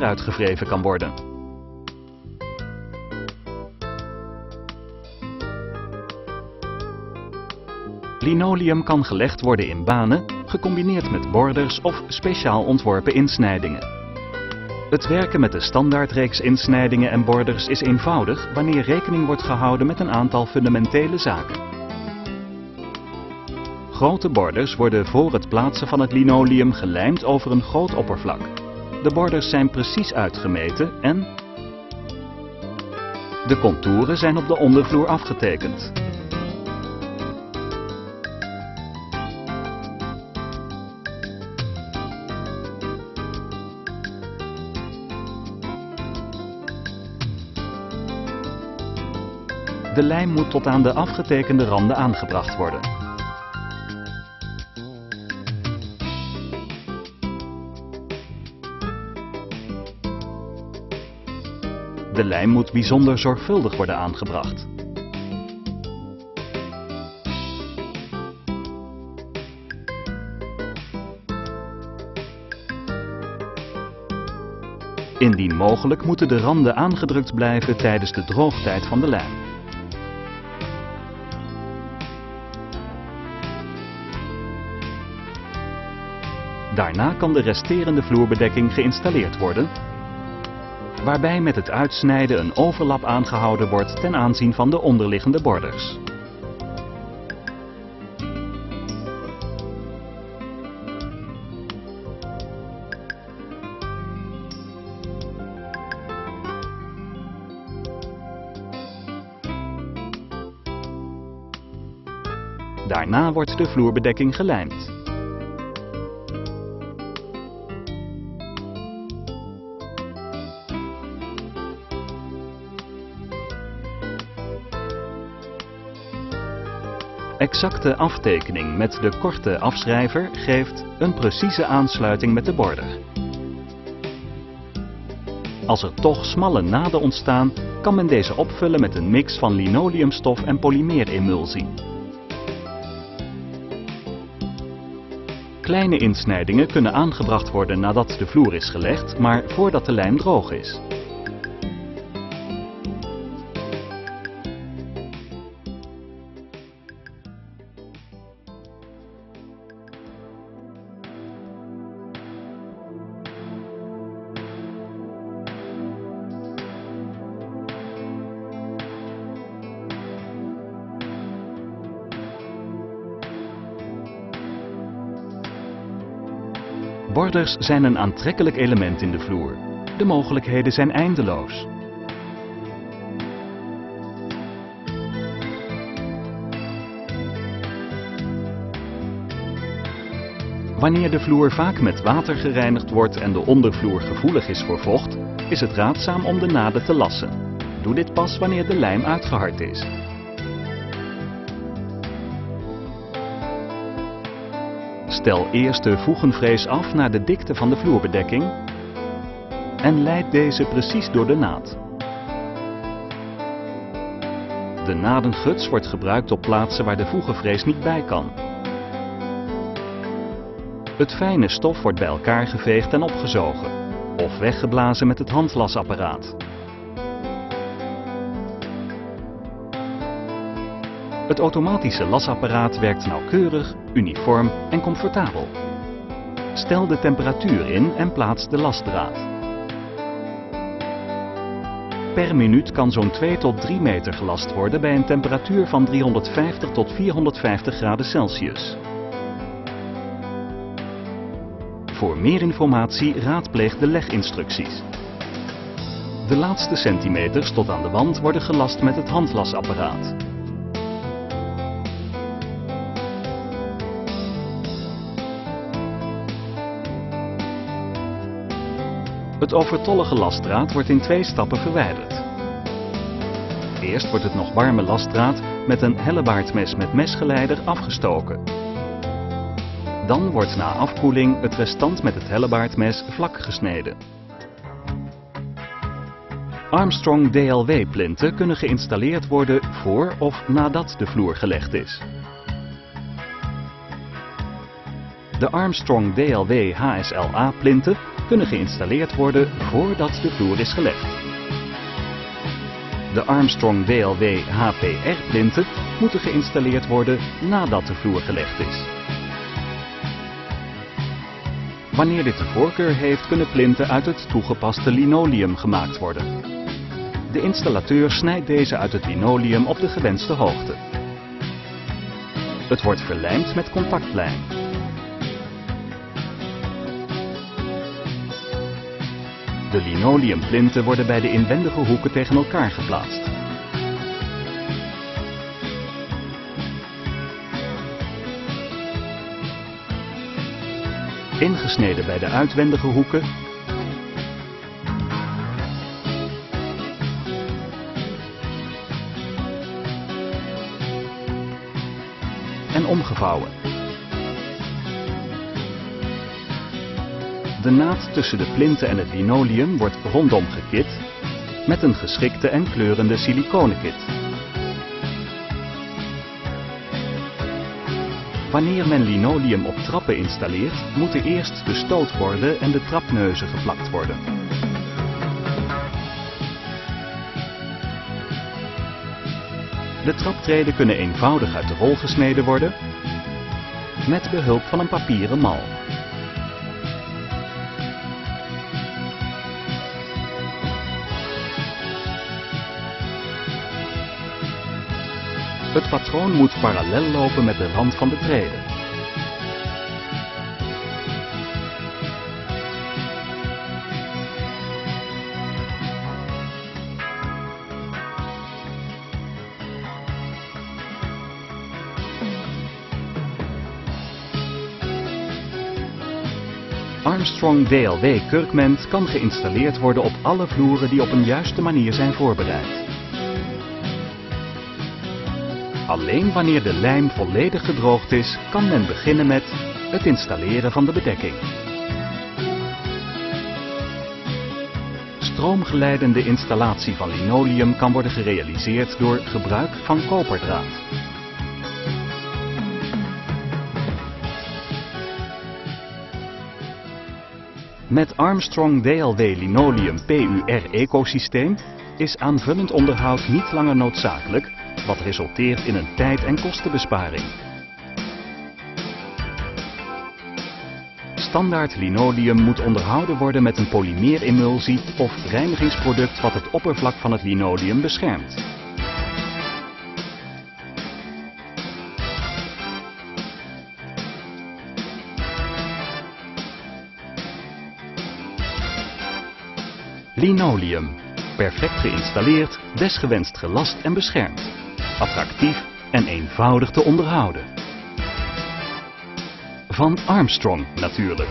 uitgewreven kan worden. Linoleum kan gelegd worden in banen, gecombineerd met borders of speciaal ontworpen insnijdingen. Het werken met de standaardreeks insnijdingen en borders is eenvoudig wanneer rekening wordt gehouden met een aantal fundamentele zaken. Grote borders worden voor het plaatsen van het linoleum gelijmd over een groot oppervlak. De borders zijn precies uitgemeten en de contouren zijn op de ondervloer afgetekend. De lijm moet tot aan de afgetekende randen aangebracht worden. De lijm moet bijzonder zorgvuldig worden aangebracht. Indien mogelijk moeten de randen aangedrukt blijven tijdens de droogtijd van de lijm. Daarna kan de resterende vloerbedekking geïnstalleerd worden, waarbij met het uitsnijden een overlap aangehouden wordt ten aanzien van de onderliggende borders. Daarna wordt de vloerbedekking gelijmd. Exacte aftekening met de korte afschrijver geeft een precieze aansluiting met de border. Als er toch smalle naden ontstaan, kan men deze opvullen met een mix van linoleumstof en polymeeremulsie. Kleine insnijdingen kunnen aangebracht worden nadat de vloer is gelegd, maar voordat de lijm droog is. Borders zijn een aantrekkelijk element in de vloer. De mogelijkheden zijn eindeloos. Wanneer de vloer vaak met water gereinigd wordt en de ondervloer gevoelig is voor vocht, is het raadzaam om de naden te lassen. Doe dit pas wanneer de lijm uitgehard is. Stel eerst de voegenvrees af naar de dikte van de vloerbedekking en leid deze precies door de naad. De nadenguts wordt gebruikt op plaatsen waar de voegenvrees niet bij kan. Het fijne stof wordt bij elkaar geveegd en opgezogen, of weggeblazen met het handlasapparaat. Het automatische lasapparaat werkt nauwkeurig, uniform en comfortabel. Stel de temperatuur in en plaats de lasdraad. Per minuut kan zo'n 2 tot 3 meter gelast worden bij een temperatuur van 350 tot 450 graden Celsius. Voor meer informatie raadpleeg de leginstructies. De laatste centimeters tot aan de wand worden gelast met het handlasapparaat. Het overtollige lasdraad wordt in 2 stappen verwijderd. Eerst wordt het nog warme lasdraad met een hellebaardmes met mesgeleider afgestoken. Dan wordt na afkoeling het restant met het hellebaardmes vlak gesneden. Armstrong DLW plinten kunnen geïnstalleerd worden voor of nadat de vloer gelegd is. De Armstrong DLW HSLA plinten kunnen geïnstalleerd worden voordat de vloer is gelegd. De Armstrong DLW HPR plinten moeten geïnstalleerd worden nadat de vloer gelegd is. Wanneer dit de voorkeur heeft, kunnen plinten uit het toegepaste linoleum gemaakt worden. De installateur snijdt deze uit het linoleum op de gewenste hoogte. Het wordt verlijmd met contactlijm. De linoleumplinten worden bij de inwendige hoeken tegen elkaar geplaatst. Ingesneden bij de uitwendige hoeken en omgevouwen. De naad tussen de plinten en het linoleum wordt rondom gekit met een geschikte en kleurende siliconenkit. Wanneer men linoleum op trappen installeert, moeten eerst de stootborden en de trapneuzen geplakt worden. De traptreden kunnen eenvoudig uit de rol gesneden worden met behulp van een papieren mal. Het patroon moet parallel lopen met de rand van de treden. Armstrong DLW kurkment kan geïnstalleerd worden op alle vloeren die op een juiste manier zijn voorbereid. Alleen wanneer de lijm volledig gedroogd is, kan men beginnen met het installeren van de bedekking. Stroomgeleidende installatie van linoleum kan worden gerealiseerd door gebruik van koperdraad. Met Armstrong DLW Linoleum PUR ecosysteem is aanvullend onderhoud niet langer noodzakelijk, wat resulteert in een tijd- en kostenbesparing. Standaard linoleum moet onderhouden worden met een polymeerimulsie of reinigingsproduct wat het oppervlak van het linoleum beschermt. Linoleum. Perfect geïnstalleerd, desgewenst gelast en beschermd. Attractief en eenvoudig te onderhouden. Van Armstrong natuurlijk.